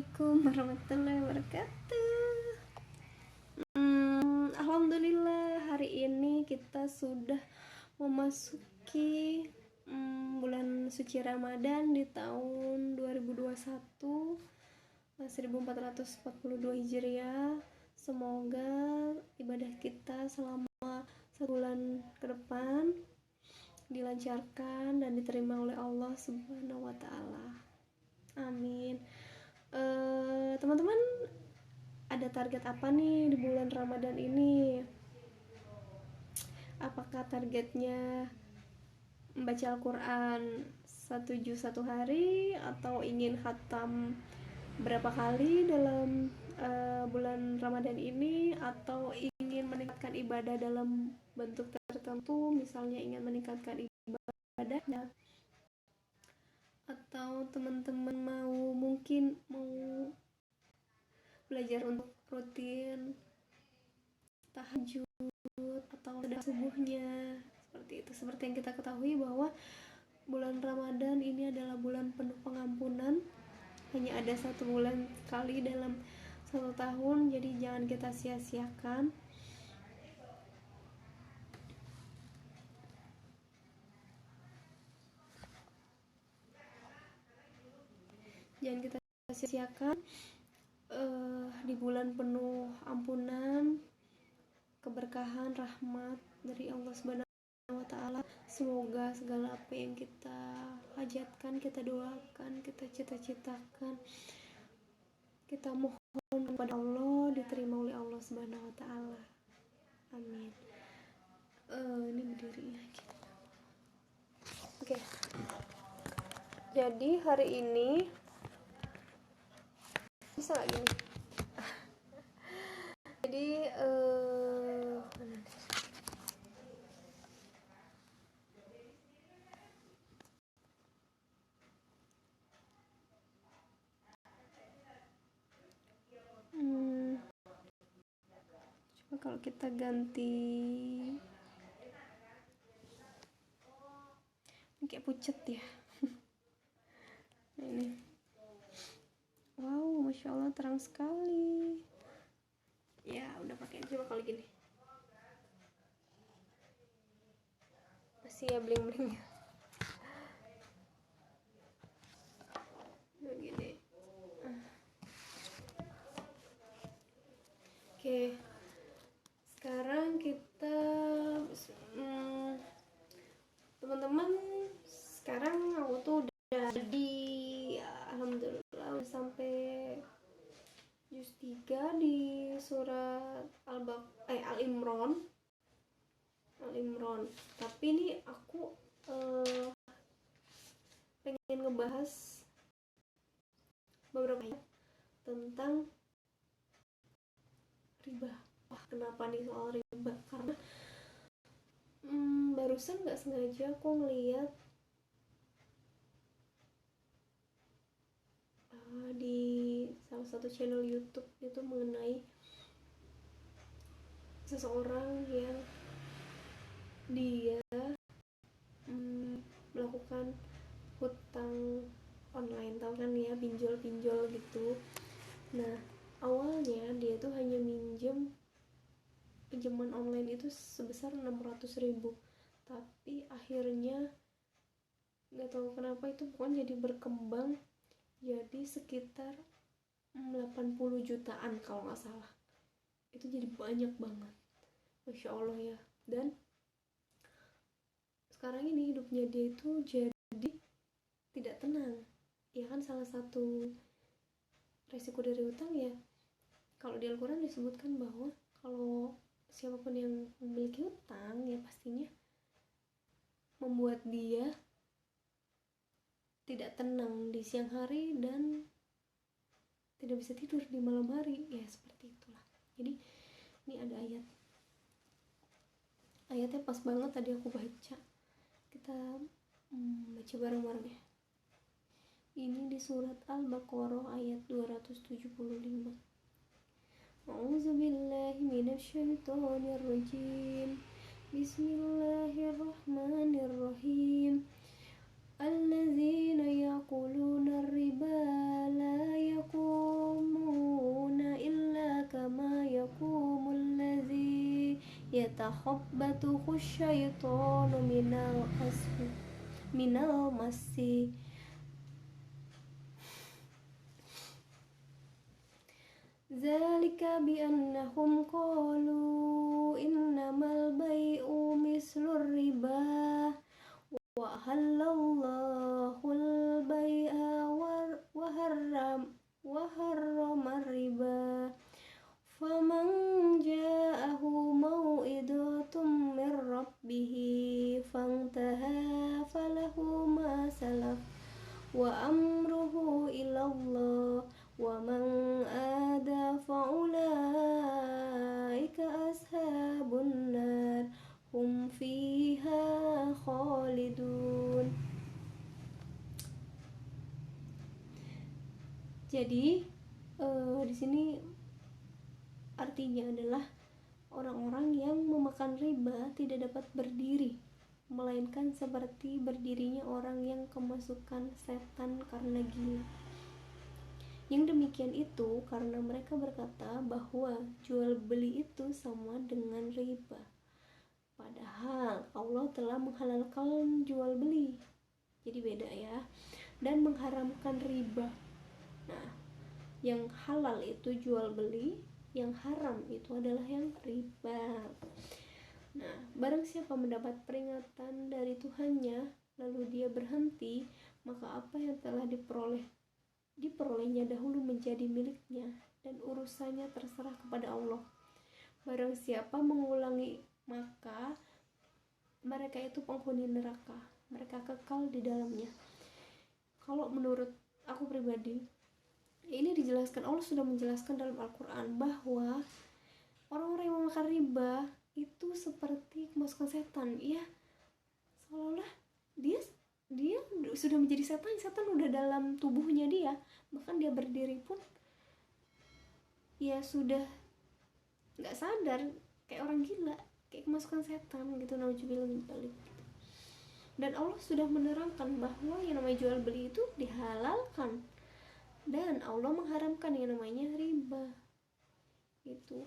Assalamualaikum warahmatullahi wabarakatuh. Alhamdulillah hari ini kita sudah memasuki bulan suci Ramadan di tahun 2021 1442 Hijriah. Semoga ibadah kita selama sebulan ke depan dilancarkan dan diterima oleh Allah Subhanahu wa taala. Amin. Teman-teman ada target apa nih di bulan Ramadan ini? Apakah targetnya membaca Al-Quran 1 juz 1 hari, atau ingin khatam berapa kali dalam bulan Ramadan ini, atau ingin meningkatkan ibadah dalam bentuk tertentu, misalnya ingin meningkatkan ibadahnya, atau teman-teman mungkin mau belajar untuk rutin tahajud atau sudah subuhnya, seperti itu. Seperti yang kita ketahui bahwa bulan Ramadan ini adalah bulan penuh pengampunan, hanya ada satu bulan sekali dalam satu tahun, jadi jangan kita sia-siakan. Jangan kita sia-siakan di bulan penuh ampunan, keberkahan, rahmat dari Allah Subhanahu wa taala. Semoga segala apa yang kita hajatkan, kita doakan, kita cita-citakan, kita mohon kepada Allah, diterima oleh Allah Subhanahu wa taala. Amin. Ini berdirinya gitu. Oke. Jadi hari ini bisa nggak gini? Jadi coba kalau kita ganti ini kayak pucet ya. Ini, wow, masya Allah terang sekali. Ya udah pakai, coba kalau gini masih ya bling-blingnya. Begini. Oke, sekarang kita teman-teman, sekarang aku tuh udah di alhamdulillah udah sampai juz 3 di surat Al-Imran. Tapi ini aku pengen ngebahas beberapa ayat tentang riba. Wah, kenapa nih soal riba? Karena barusan nggak sengaja aku ngeliat di salah satu channel YouTube itu mengenai seseorang yang dia melakukan hutang online, tahu kan ya, pinjol gitu. Nah, awalnya dia tuh hanya pinjaman online itu sebesar 600.000, tapi akhirnya nggak tahu kenapa itu pokoknya jadi berkembang jadi sekitar 80 jutaan kalau nggak salah. Itu jadi banyak banget, masya Allah ya. Dan sekarang ini hidupnya dia itu jadi tidak tenang ya kan. Salah satu resiko dari hutang ya, kalau di Al-Quran disebutkan bahwa kalau siapapun yang memiliki hutang ya pastinya membuat dia tidak tenang di siang hari dan tidak bisa tidur di malam hari ya, seperti itulah. Jadi ini ada ayatnya pas banget tadi aku baca, kita baca bareng-bareng ya. Ini di surat Al-Baqarah ayat 275. A'udzubillahi minasyaitonirrajim. Bismillahirrahmanirrahim. Allazina yaquluna riba la yaquluna yatakhabbathu syaitanu minal masi. Zalika biannahum qalu innamal bai'u mislur riba wa halallahu al-bai'a wa harrama riba. Faman ja'ahu mau'idatum min rabbih fantaha falahu ma salaf wa amruhu ilallah wa man ada fa'ulaika ashabun nar hum fiha khalidun. Jadi di sini artinya adalah orang-orang yang memakan riba tidak dapat berdiri, melainkan seperti berdirinya orang yang kemasukan setan karena gila. Yang demikian itu karena mereka berkata bahwa jual beli itu sama dengan riba. Padahal Allah telah menghalalkan jual beli. Jadi beda ya. Dan mengharamkan riba. Nah, yang halal itu jual beli, yang haram itu adalah yang riba. Nah, barang siapa mendapat peringatan dari Tuhannya lalu dia berhenti, maka apa yang telah diperolehnya dahulu menjadi miliknya dan urusannya terserah kepada Allah. Barang siapa mengulangi, maka mereka itu penghuni neraka, mereka kekal di dalamnya. Kalau menurut aku pribadi, ini dijelaskan, Allah sudah menjelaskan dalam Al-Quran bahwa orang-orang yang memakan riba itu seperti kemasukan setan, ya, seolah-olah dia sudah menjadi setan udah dalam tubuhnya dia, bahkan dia berdiri pun ya sudah nggak sadar, kayak orang gila, kayak kemasukan setan gitu, nauzubillah min dzalik. Dan Allah sudah menerangkan bahwa yang namanya jual beli itu dihalalkan dan Allah mengharamkan yang namanya riba itu.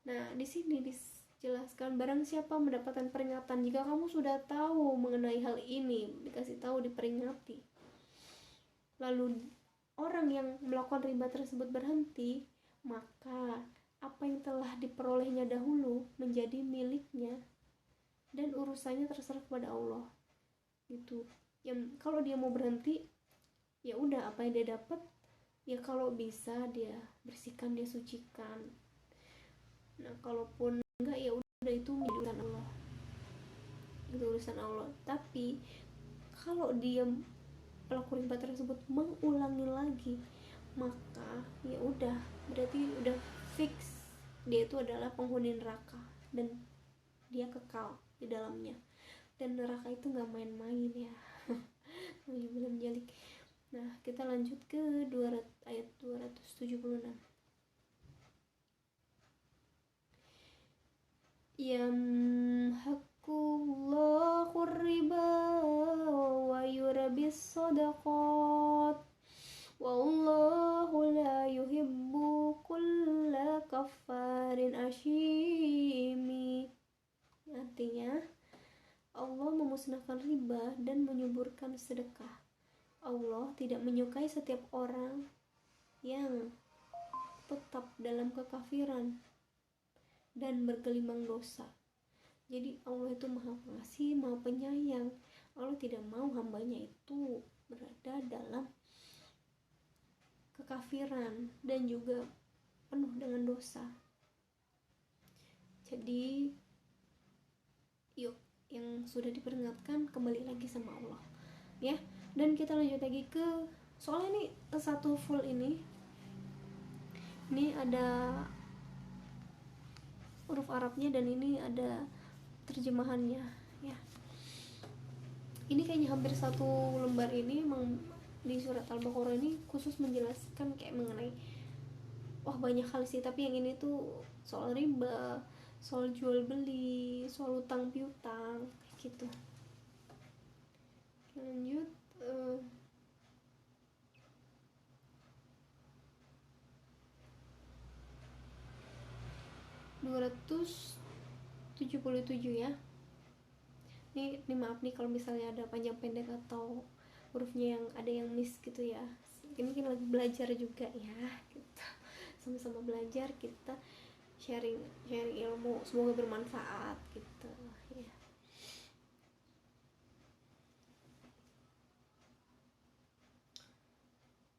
Nah, di sini dijelaskan barang siapa mendapatkan peringatan, jika kamu sudah tahu mengenai hal ini, dikasih tahu, diperingati, lalu orang yang melakukan riba tersebut berhenti, maka apa yang telah diperolehnya dahulu menjadi miliknya dan urusannya terserah kepada Allah. Itu yang kalau dia mau berhenti, ya udah, apa yang dia dapat ya kalau bisa dia bersihkan, dia sucikan. Nah, kalaupun enggak ya udah, itu urusan Allah, itu urusan Allah. Tapi kalau dia pelaku riba tersebut mengulangi lagi, maka ya udah, berarti udah fix dia itu adalah penghuni neraka dan dia kekal di dalamnya. Dan neraka itu nggak main-main ya. Belum jalik. Nah, kita lanjut ke ayat 276. Yamhaqullahu riba wa yurabis sadaqat wallahu la yuhibbu kulla kaffarin asyimi. Artinya, Allah memusnahkan riba dan menyuburkan sedekah. Allah tidak menyukai setiap orang yang tetap dalam kekafiran dan bergelimang dosa. Jadi Allah itu maha pengasih, maha penyayang. Allah tidak mau hambanya itu berada dalam kekafiran dan juga penuh dengan dosa. Jadi yuk, yang sudah diperingatkan kembali lagi sama Allah ya. Dan kita lanjut lagi ke, soalnya ini satu full ini ada huruf Arabnya dan ini ada terjemahannya ya. Ini kayaknya hampir satu lembar ini di surat Al-Baqarah ini khusus menjelaskan kayak mengenai banyak hal sih, tapi yang ini tuh soal riba, soal jual beli, soal utang piutang kayak gitu. Lanjut 277 77 ya. Ini maaf nih kalau misalnya ada panjang pendek atau hurufnya yang ada yang miss gitu ya. Ini kan lagi belajar juga ya, gitu. Sama-sama belajar, kita sharing ilmu, semoga bermanfaat gitu ya.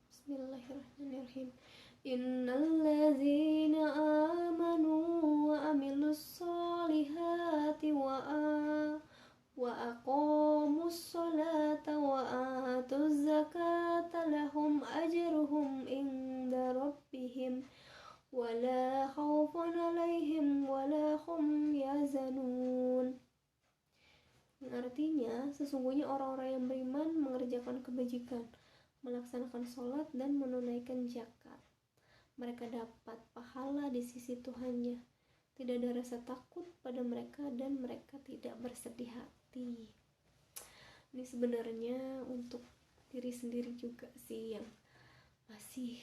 Bismillahirrahmanirrahim. Innalladzina amanu wa amilus solihati wa aqamus sholata wa atuz zakata lahum ajruhum inda rabbihim wala khaufun alaihim wala hum yazanun. Artinya, sesungguhnya orang-orang yang beriman mengerjakan kebajikan, melaksanakan sholat dan menunaikan zakat. Mereka dapat pahala di sisi Tuhannya. Tidak ada rasa takut pada mereka dan mereka tidak bersedih hati. Ini sebenarnya untuk diri sendiri juga sih yang masih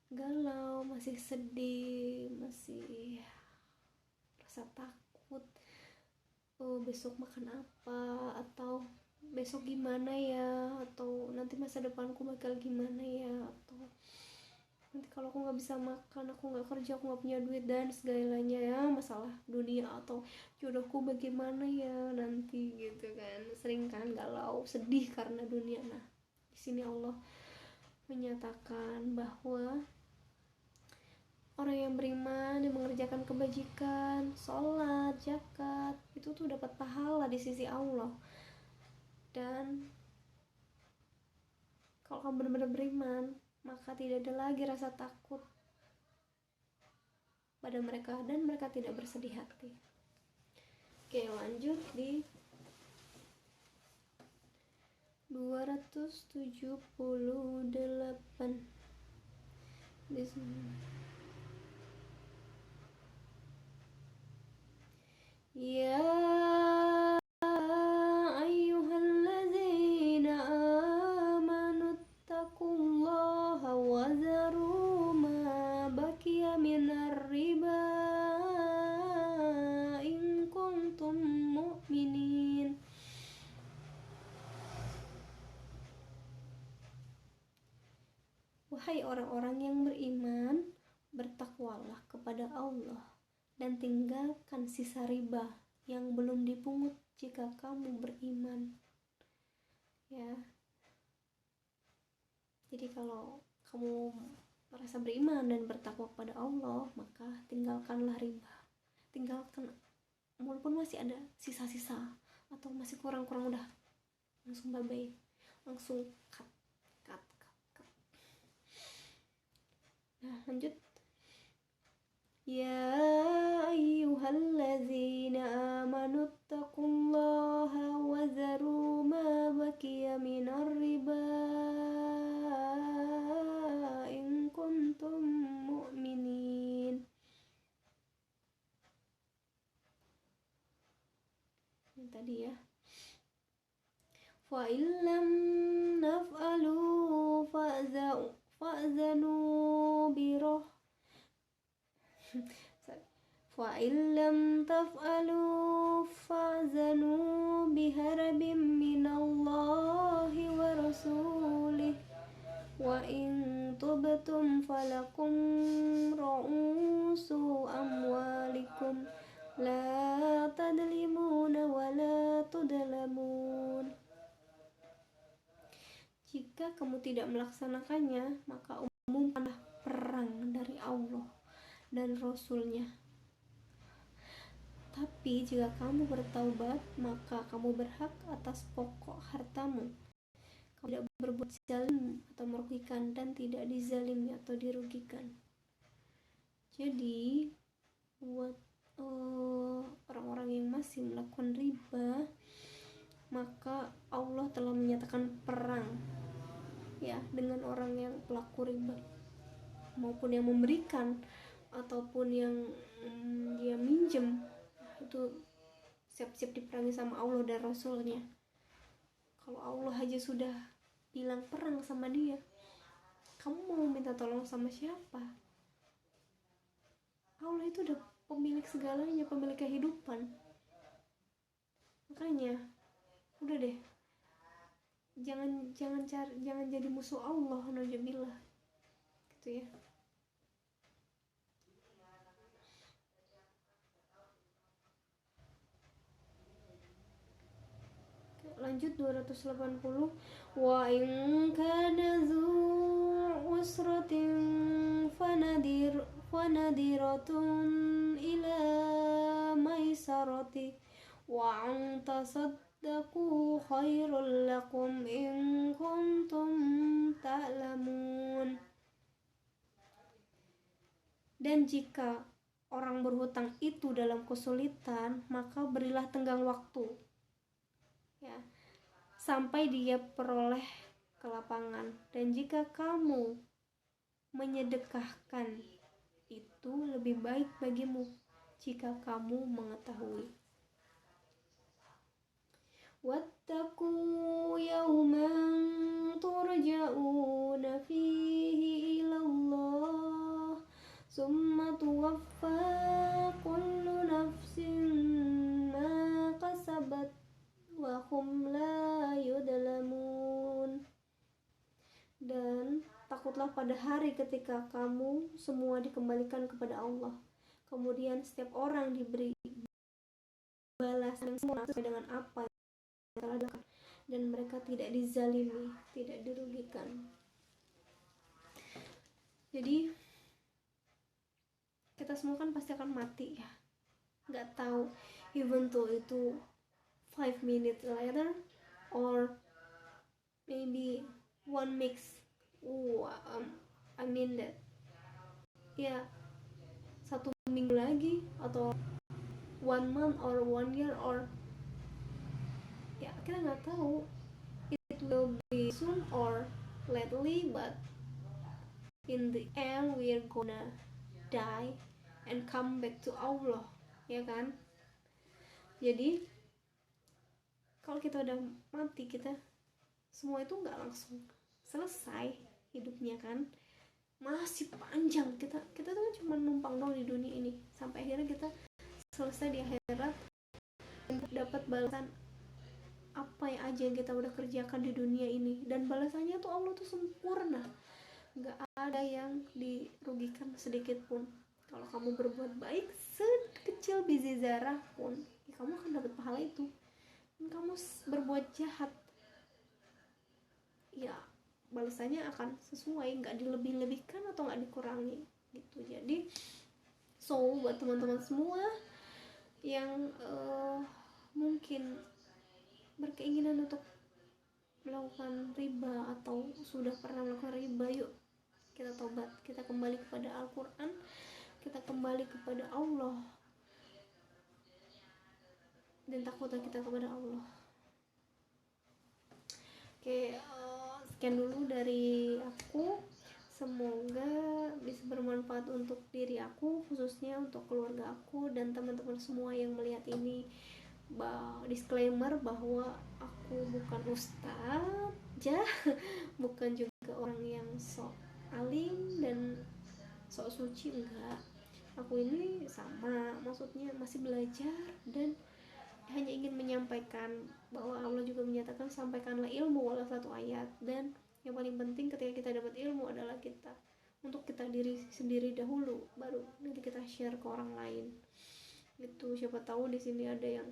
galau, masih sedih, masih rasa takut. Besok makan apa, atau besok gimana ya, atau nanti masa depanku bakal gimana ya, atau nanti kalau aku nggak bisa makan, aku nggak kerja, aku nggak punya duit dan segalanya ya, masalah dunia atau jodohku bagaimana ya nanti gitu kan. Sering kan galau, sedih karena dunia. Nah, di sini Allah menyatakan bahwa orang yang beriman yang mengerjakan kebajikan, sholat, zakat, itu tuh dapat pahala di sisi Allah. Dan kalau kamu benar-benar beriman, maka tidak ada lagi rasa takut pada mereka dan mereka tidak bersedih hati. Oke, lanjut di 278. Di sini. Ya ayyuhalladzina amanu taqullaha wa zaru ma baqiya minar riba in kuntum mu'minin. Wahai orang-orang yang beriman, bertakwalah kepada Allah dan tinggalkan sisa riba yang belum dipungut jika kamu beriman. Ya. Jadi kalau kamu merasa beriman dan bertakwa kepada Allah, maka tinggalkanlah riba. Tinggalkan, walaupun masih ada sisa-sisa atau masih kurang-kurang, udah langsung bye-bye, langsung cut. Nah, lanjut. Ya ayyuhalladzina amanu taqullaha wa zaru ma baqiya minar riba in kuntum mu'minin. Ini tadi ya. Fa illam naf'alu fa'zanu biroh fa illam taf'alu fa'zanu biharabim minallahi wa rasulih wa in tubtum falakum ru'usu amwalikum la tadlimuna wa la tudlamun. Jika kamu tidak melaksanakannya, maka umumkanlah perang dari Allah dan Rasul-Nya. Tapi jika kamu bertaubat, maka kamu berhak atas pokok hartamu. Kamu tidak berbuat zalim atau merugikan dan tidak dizalimi atau dirugikan. Jadi buat orang-orang yang masih melakukan riba, maka Allah telah menyatakan perang ya dengan orang yang pelaku riba, maupun yang memberikan ataupun yang dia minjem, itu siap-siap diperangi sama Allah dan Rasul-Nya. Kalau Allah aja sudah bilang perang sama dia, kamu mau minta tolong sama siapa? Allah itu udah pemilik segalanya, pemilik kehidupan. Makanya udah deh, jangan jadi musuh Allah, nauzubillah gitu ya. Lanjut 280. Wa in kana zu usratin fanadiratun ila maisarati wa an tasaddaqu khairul lakum in kuntum ta'lamun. Dan jika orang berhutang itu dalam kesulitan, maka berilah tenggang waktu ya, sampai dia peroleh kelapangan. Dan jika kamu menyedekahkan, itu lebih baik bagimu jika kamu mengetahui. Wattaqu yawman turja'una fihi ilallah summa tuwaffa kullu nafsin ma kasabat wa hum la yudlamun. Dan takutlah pada hari ketika kamu semua dikembalikan kepada Allah, kemudian setiap orang diberi balasan yang sama sesuai dengan apa yang telah dilakukan, dan mereka tidak dizalimi, tidak dirugikan. Jadi kita semua kan pasti akan mati ya, nggak tahu even though itu 5 minutes later or maybe 1 mix. I mean that ya 1 minggu lagi, atau 1 month or 1 year, or ya kita nggak tahu it will be soon or lately, but in the end we're gonna die and come back to Allah, ya kan? Jadi kalau kita udah mati, kita semua itu nggak langsung selesai hidupnya kan, masih panjang. Kita tuh cuma numpang dong di dunia ini sampai akhirnya kita selesai di akhirat dan dapat balasan apa yang aja yang kita udah kerjakan di dunia ini. Dan balasannya tuh Allah tuh sempurna, nggak ada yang dirugikan sedikit pun. Kalau kamu berbuat baik sekecil biji zarah pun, ya kamu akan dapat pahala itu. Dan kamu berbuat jahat, ya balasannya akan sesuai, nggak dilebih-lebihkan atau nggak dikurangi gitu. Jadi buat teman-teman semua yang mungkin berkeinginan untuk melakukan riba atau sudah pernah melakukan riba, yuk kita tobat, kita kembali kepada Al-Quran, kita kembali kepada Allah, dan takutlah kita kepada Allah. Oke, sekian dulu dari aku. Semoga bisa bermanfaat untuk diri aku, khususnya untuk keluarga aku dan teman-teman semua yang melihat ini. Disclaimer bahwa aku bukan ustazah, bukan juga orang yang sok alim dan sok suci, enggak. Aku ini sama, maksudnya masih belajar dan hanya ingin menyampaikan bahwa Allah juga menyatakan sampaikanlah ilmu walau 1 ayat. Dan yang paling penting ketika kita dapat ilmu adalah untuk kita diri sendiri dahulu, baru nanti kita share ke orang lain gitu. Siapa tahu di sini ada yang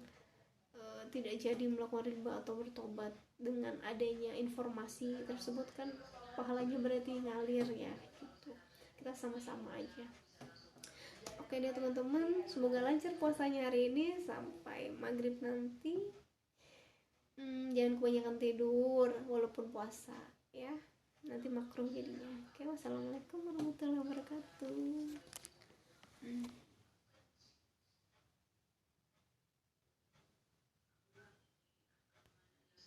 tidak jadi melakukan riba atau bertobat dengan adanya informasi tersebut, kan pahalanya berarti ngalir ya gitu. Kita sama-sama aja. Oke deh teman-teman, semoga lancar puasanya hari ini sampai maghrib nanti. Jangan kebanyakan tidur walaupun puasa ya, nanti makruh jadinya. Oke, wassalamualaikum warahmatullahi wabarakatuh.